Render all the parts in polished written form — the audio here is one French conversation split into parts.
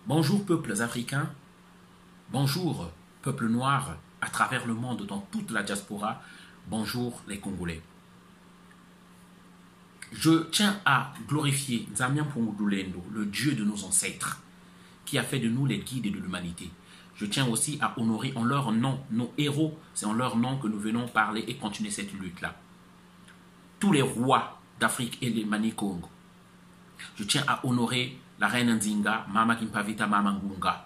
Bonjour peuples africains, bonjour peuples noirs à travers le monde dans toute la diaspora, bonjour les Congolais. Je tiens à glorifier Nzamia Mpongudulendo, le Dieu de nos ancêtres, qui a fait de nous les guides de l'humanité. Je tiens aussi à honorer en leur nom nos héros, c'est en leur nom que nous venons parler et continuer cette lutte-là. Tous les rois d'Afrique et les Manikongo. Je tiens à honorer la reine Nzinga, Mama Kimpavita Mama Ngunga,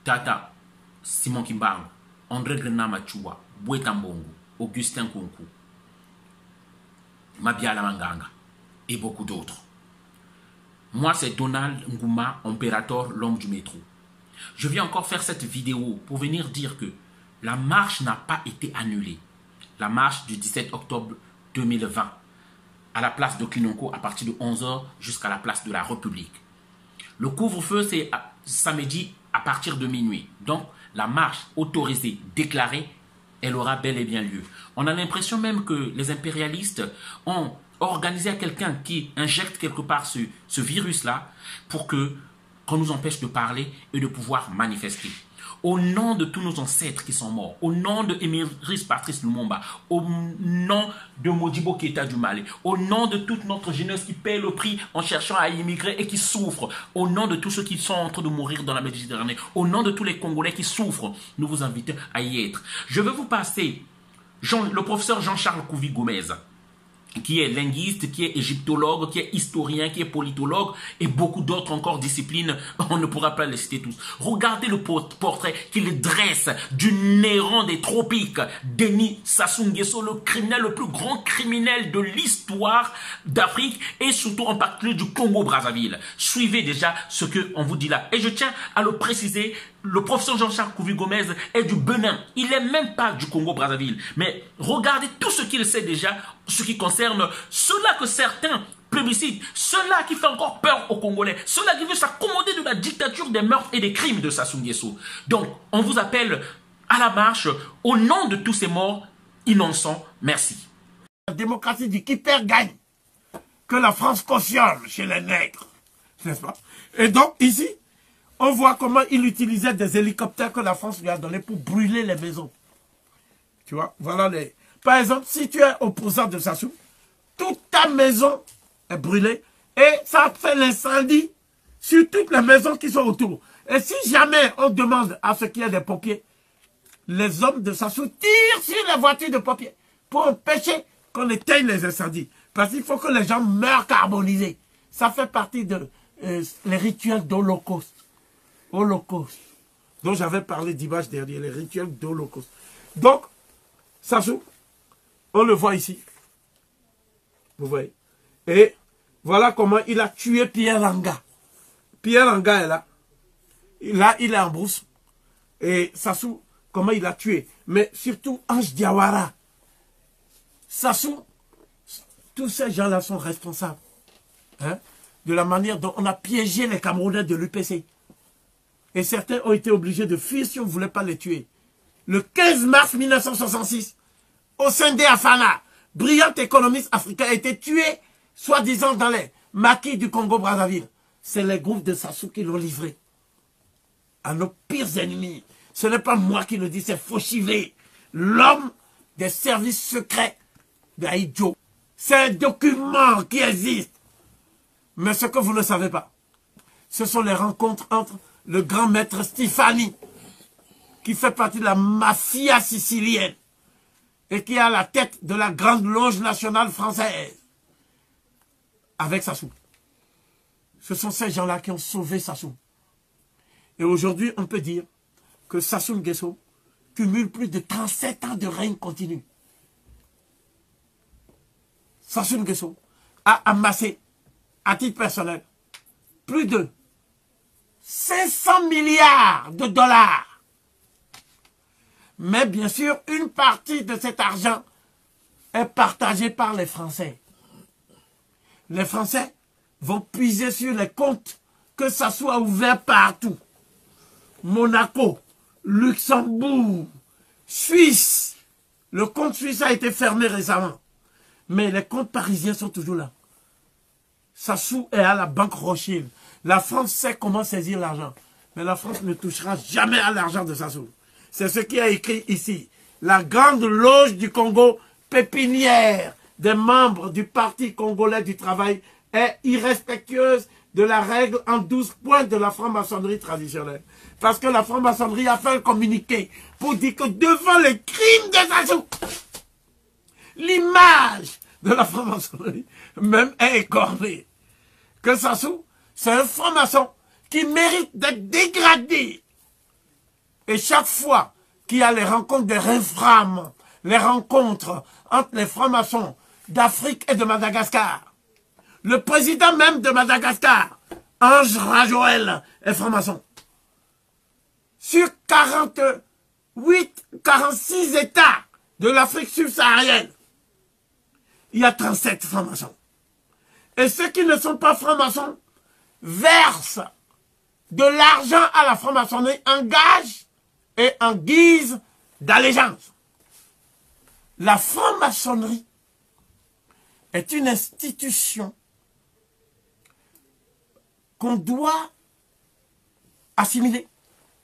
Tata Simon Kimbangu, André Grenama Chua, Bweta Mbongo, Augustin Konku, Mabiala Manganga et beaucoup d'autres. Moi, c'est Donald Ngouma, Impérator, l'homme du métro. Je viens encore faire cette vidéo pour venir dire que la marche n'a pas été annulée. La marche du 17 octobre 2020 à la place de Kinonko à partir de 11 h jusqu'à la place de la République. Le couvre-feu, c'est samedi à partir de minuit. Donc, la marche autorisée, déclarée, elle aura bel et bien lieu. On a l'impression même que les impérialistes ont organisé à quelqu'un qui injecte quelque part ce virus-là pour qu'on nous empêche de parler et de pouvoir manifester. Au nom de tous nos ancêtres qui sont morts, au nom de Émeric Patrice Lumumba, au nom de Modibo Keïta du Mali, au nom de toute notre jeunesse qui paie le prix en cherchant à immigrer et qui souffre, au nom de tous ceux qui sont en train de mourir dans la Méditerranée, au nom de tous les Congolais qui souffrent, nous vous invitons à y être. Je vais vous passer le professeur Jean-Charles Kouvi-Gomez, qui est linguiste, qui est égyptologue, qui est historien, qui est politologue et beaucoup d'autres encore disciplines, on ne pourra pas les citer tous. Regardez le portrait qu'il dresse du Néron des tropiques, Denis Sassou Nguesso, le criminel, le plus grand criminel de l'histoire d'Afrique et surtout en particulier du Congo-Brazzaville. Suivez déjà ce qu'on vous dit là. Et je tiens à le préciser, le professeur Jean-Charles Kouvi-Gomez est du Bénin. Il n'est même pas du Congo-Brazzaville. Mais regardez tout ce qu'il sait déjà, ce qui concerne cela que certains plébiscitent, cela qui fait encore peur aux Congolais, cela qui veut s'accommoder de la dictature des meurtres et des crimes de Sassou Nguesso. Donc, on vous appelle à la marche au nom de tous ces morts innocents. Merci. La démocratie dit qui perd gagne. Que la France cautionne chez les nègres. N'est-ce pas? Et donc, ici, on voit comment il utilisait des hélicoptères que la France lui a donnés pour brûler les maisons. Tu vois, voilà les... Par exemple, si tu es opposant de Sassou, toute ta maison est brûlée et ça fait l'incendie sur toutes les maisons qui sont autour. Et si jamais on demande à ce qu'il y ait des pompiers, les hommes de Sassou tirent sur les voitures de pompiers pour empêcher qu'on éteigne les incendies. Parce qu'il faut que les gens meurent carbonisés. Ça fait partie de les rituels d'Holocauste. Holocauste, dont j'avais parlé dimanche dernier, les rituels d'Holocauste. Donc, Sassou, on le voit ici. Vous voyez. Et voilà comment il a tué Pierre Langa. Pierre Langa est là. Là, il est en brousse. Et Sassou, comment il a tué. Mais surtout, Ange Diawara. Sassou, tous ces gens-là sont responsables. Hein, de la manière dont on a piégé les Camerounais de l'UPC. Et certains ont été obligés de fuir si on ne voulait pas les tuer. Le 15 mars 1966, au sein d'Afana, brillant économiste africain a été tué, soi-disant dans les maquis du Congo-Brazzaville. C'est les groupes de Sassou qui l'ont livré à nos pires ennemis. Ce n'est pas moi qui le dis, c'est Fauchivé, l'homme des services secrets d'Aïdjo. C'est un document qui existe. Mais ce que vous ne savez pas, ce sont les rencontres entre le grand maître Stéphanie, qui fait partie de la mafia sicilienne et qui est à la tête de la Grande Loge nationale française, avec Sassou. Ce sont ces gens-là qui ont sauvé Sassou. Et aujourd'hui, on peut dire que Sassou Nguesso cumule plus de 37 ans de règne continu. Sassou Nguesso a amassé, à titre personnel, plus de 500 milliards de dollars. Mais bien sûr, une partie de cet argent est partagée par les Français. Les Français vont puiser sur les comptes que ça soit ouvert partout. Monaco, Luxembourg, Suisse. Le compte suisse a été fermé récemment. Mais les comptes parisiens sont toujours là. Sassou est à la banque Rothschild. La France sait comment saisir l'argent. Mais la France ne touchera jamais à l'argent de Sassou. C'est ce qui est écrit ici. La grande loge du Congo, pépinière des membres du Parti congolais du travail, est irrespectueuse de la règle en 12 points de la franc-maçonnerie traditionnelle. Parce que la franc-maçonnerie a fait un communiqué pour dire que devant les crimes de Sassou, l'image de la franc-maçonnerie même est écornée. Que Sassou, c'est un franc-maçon qui mérite d'être dégradé. Et chaque fois qu'il y a les rencontres des Refram, les rencontres entre les francs-maçons d'Afrique et de Madagascar, le président même de Madagascar, Ange Rajoel, est franc-maçon. Sur 46 États de l'Afrique subsaharienne, il y a 37 francs-maçons. Et ceux qui ne sont pas francs-maçons versent de l'argent à la franc-maçonnerie en gage et en guise d'allégeance. La franc-maçonnerie est une institution qu'on doit assimiler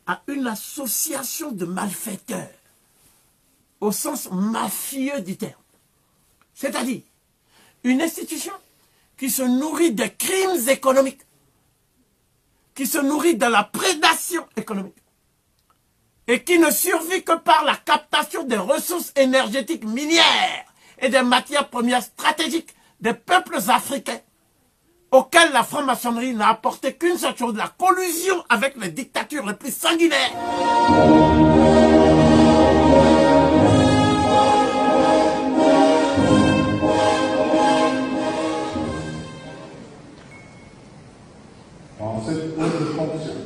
à une association de malfaiteurs, au sens mafieux du terme. C'est-à-dire une institution qui se nourrit des crimes économiques, qui se nourrit de la prédation économique, et qui ne survit que par la captation des ressources énergétiques minières et des matières premières stratégiques des peuples africains, auxquels la franc-maçonnerie n'a apporté qu'une seule chose, la collusion avec les dictatures les plus sanguinaires. Dans cette haute fonction,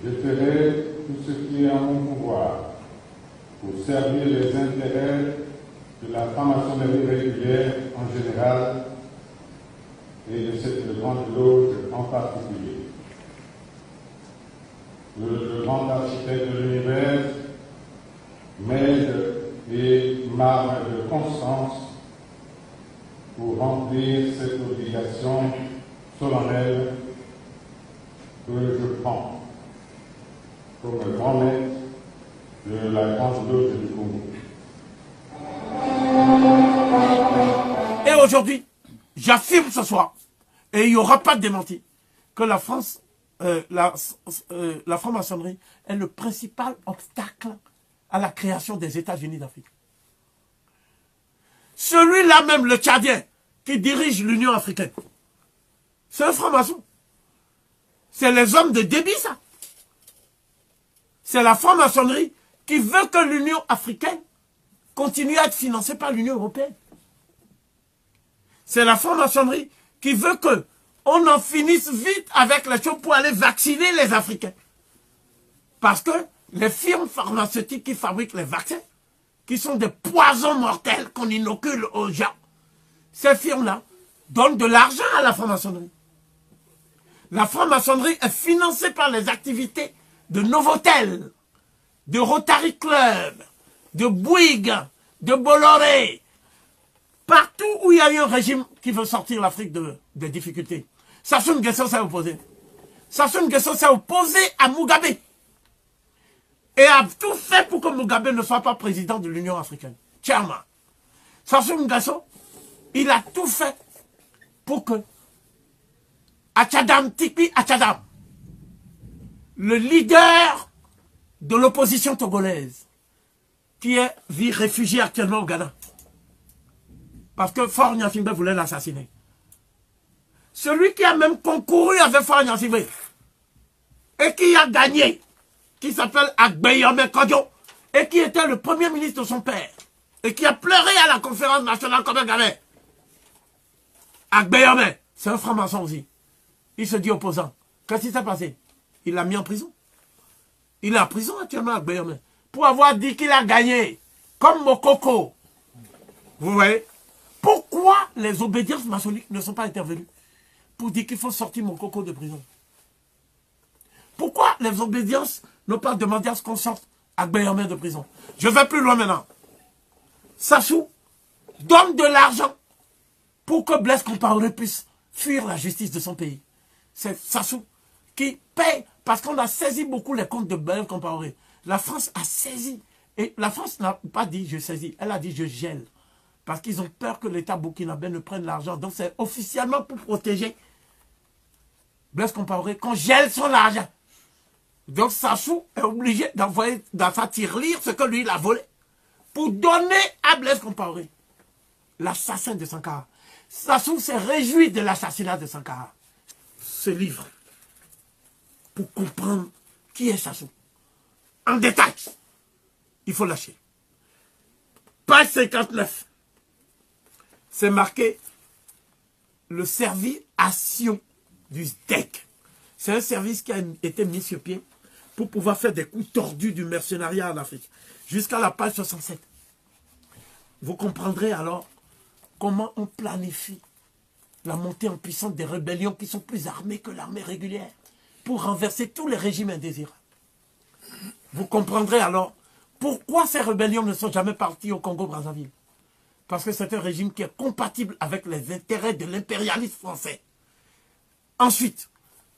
je ferai tout ce qui est en mon pouvoir pour servir les intérêts de la franc-maçonnerie régulière en général et de cette grande loge en particulier. Le grand architecte de l'univers m'aide et m'arme de constance pour remplir cette obligation solennelle que je prends comme grand maître de la grande loge du Congo. Et aujourd'hui, j'affirme ce soir, et il n'y aura pas de démenti, que la France, la franc-maçonnerie est le principal obstacle à la création des États-Unis d'Afrique. Celui-là même, le Tchadien, qui dirige l'Union africaine, c'est un franc-maçon. C'est les hommes de Déby, ça. C'est la franc-maçonnerie qui veut que l'Union africaine continue à être financée par l'Union européenne. C'est la franc-maçonnerie qui veut que on en finisse vite avec les choses pour aller vacciner les Africains. Parce que les firmes pharmaceutiques qui fabriquent les vaccins, qui sont des poisons mortels qu'on inocule aux gens, ces firmes-là donnent de l'argent à la franc-maçonnerie. La franc-maçonnerie est financée par les activités de Novotel, de Rotary Club, de Bouygues, de Bolloré. Partout où il y a eu un régime qui veut sortir l'Afrique des difficultés. Sassou Nguesso s'est opposé. Sassou Nguesso s'est opposé à Mugabe. Et a tout fait pour que Mugabe ne soit pas président de l'Union africaine. Chairman. Sassou Nguesso, il a tout fait pour que Achadam Tikpi Achadam, le leader de l'opposition togolaise, qui est réfugié actuellement au Ghana, parce que Faure Gnassingbé voulait l'assassiner. Celui qui a même concouru avec Faure Gnassingbé et qui a gagné, qui s'appelle Agbeyome Kodjo, et qui était le premier ministre de son père, et qui a pleuré à la conférence nationale comme un gamin. Agbeyome, c'est un franc-maçon aussi. Il se dit opposant. Qu'est-ce qui s'est passé? Il l'a mis en prison. Il est en prison actuellement, Agbeyome, pour avoir dit qu'il a gagné, comme Mokoko. Vous voyez? Pourquoi les obédiences maçonniques ne sont pas intervenues pour dire qu'il faut sortir Mokoko de prison? Pourquoi les obédiences n'ont pas demandé à ce qu'on sorte Agbeyome de prison? Je vais plus loin maintenant. Sassou donne de l'argent pour que Blaise Compaoré puisse fuir la justice de son pays. C'est Sassou qui paye, parce qu'on a saisi beaucoup les comptes de Blaise Compaoré. La France a saisi. Et la France n'a pas dit je saisis, elle a dit je gèle. Parce qu'ils ont peur que l'État burkinabé ne prenne l'argent. Donc c'est officiellement pour protéger Blaise Compaoré qu'on gèle son argent. Donc Sassou est obligé d'envoyer dans sa tirelire ce que lui il a volé pour donner à Blaise Compaoré, l'assassin de Sankara. Sassou s'est réjoui de l'assassinat de Sankara. Ce livre, pour comprendre qui est Sassou, en détail, il faut lâcher. Page 59, c'est marqué le service action du SDEC. C'est un service qui a été mis sur pied pour pouvoir faire des coups tordus du mercenariat en Afrique. Jusqu'à la page 67. Vous comprendrez alors comment on planifie la montée en puissance des rébellions qui sont plus armées que l'armée régulière pour renverser tous les régimes indésirables. Vous comprendrez alors pourquoi ces rébellions ne sont jamais parties au Congo-Brazzaville. Parce que c'est un régime qui est compatible avec les intérêts de l'impérialisme français. Ensuite,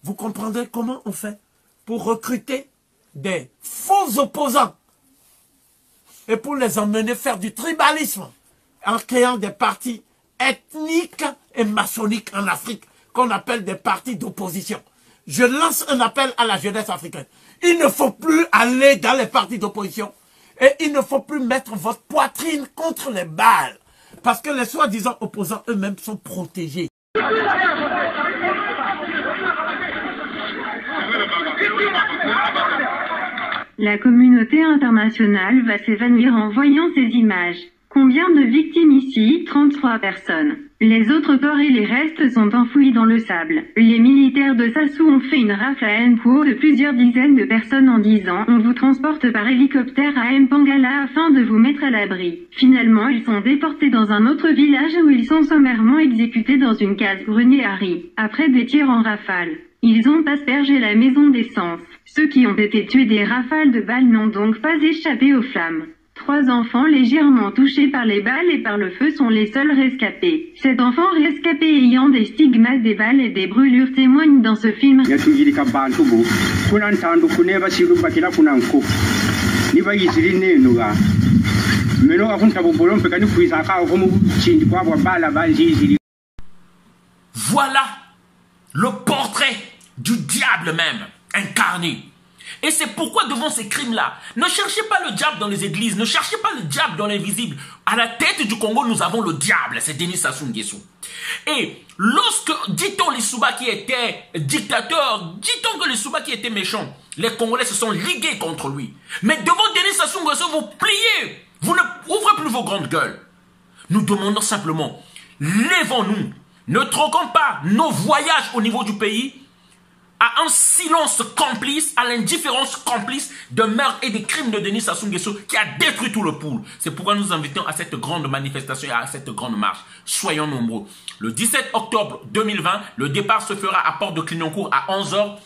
vous comprendrez comment on fait pour recruter des faux opposants et pour les emmener faire du tribalisme en créant des partis ethniques et maçonniques en Afrique qu'on appelle des partis d'opposition. Je lance un appel à la jeunesse africaine. Il ne faut plus aller dans les partis d'opposition et il ne faut plus mettre votre poitrine contre les balles parce que les soi-disant opposants eux-mêmes sont protégés. La communauté internationale va s'évanouir en voyant ces images. Combien de victimes ici? 33 personnes. Les autres corps et les restes sont enfouis dans le sable. Les militaires de Sassou ont fait une rafle à Npo de plusieurs dizaines de personnes en disant « On vous transporte par hélicoptère à Mpangala afin de vous mettre à l'abri ». Finalement, ils sont déportés dans un autre village où ils sont sommairement exécutés dans une case grenier à riz. Après des tirs en rafale, ils ont aspergé la maison d'essence. Ceux qui ont été tués des rafales de balles n'ont donc pas échappé aux flammes. 3 enfants légèrement touchés par les balles et par le feu sont les seuls rescapés. Cet enfant rescapé ayant des stigmates des balles et des brûlures témoigne dans ce film. Voilà le portrait du diable même, incarné. Et c'est pourquoi devant ces crimes-là, ne cherchez pas le diable dans les églises, ne cherchez pas le diable dans l'invisible. À la tête du Congo, nous avons le diable, c'est Denis Sassou Nguesso. Et lorsque, dit-on les Souba qui étaient dictateurs, dit-on que les Souba qui étaient méchants, les Congolais se sont ligués contre lui. Mais devant Denis Sassou Nguesso, vous pliez, vous ne ouvrez plus vos grandes gueules. Nous demandons simplement, lèvons-nous, ne troquons pas nos voyages au niveau du pays à un silence complice, à l'indifférence complice de meurtres et des crimes de Denis Sassou Nguesso qui a détruit tout le pôle. C'est pourquoi nous invitons à cette grande manifestation et à cette grande marche. Soyons nombreux. Le 17 octobre 2020, le départ se fera à Porte de Clignancourt à 11 h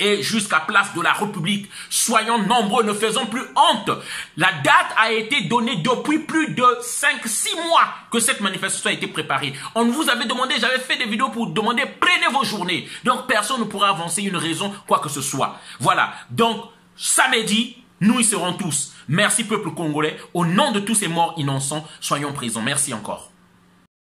et jusqu'à Place de la République. Soyons nombreux, ne faisons plus honte. La date a été donnée depuis plus de 5-6 mois que cette manifestation a été préparée. On vous avait demandé, j'avais fait des vidéos pour demander, prenez vos journées. Donc personne ne pourra avancer une raison, quoi que ce soit. Voilà, donc samedi, nous y serons tous. Merci peuple congolais. Au nom de tous ces morts innocents, soyons présents. Merci encore.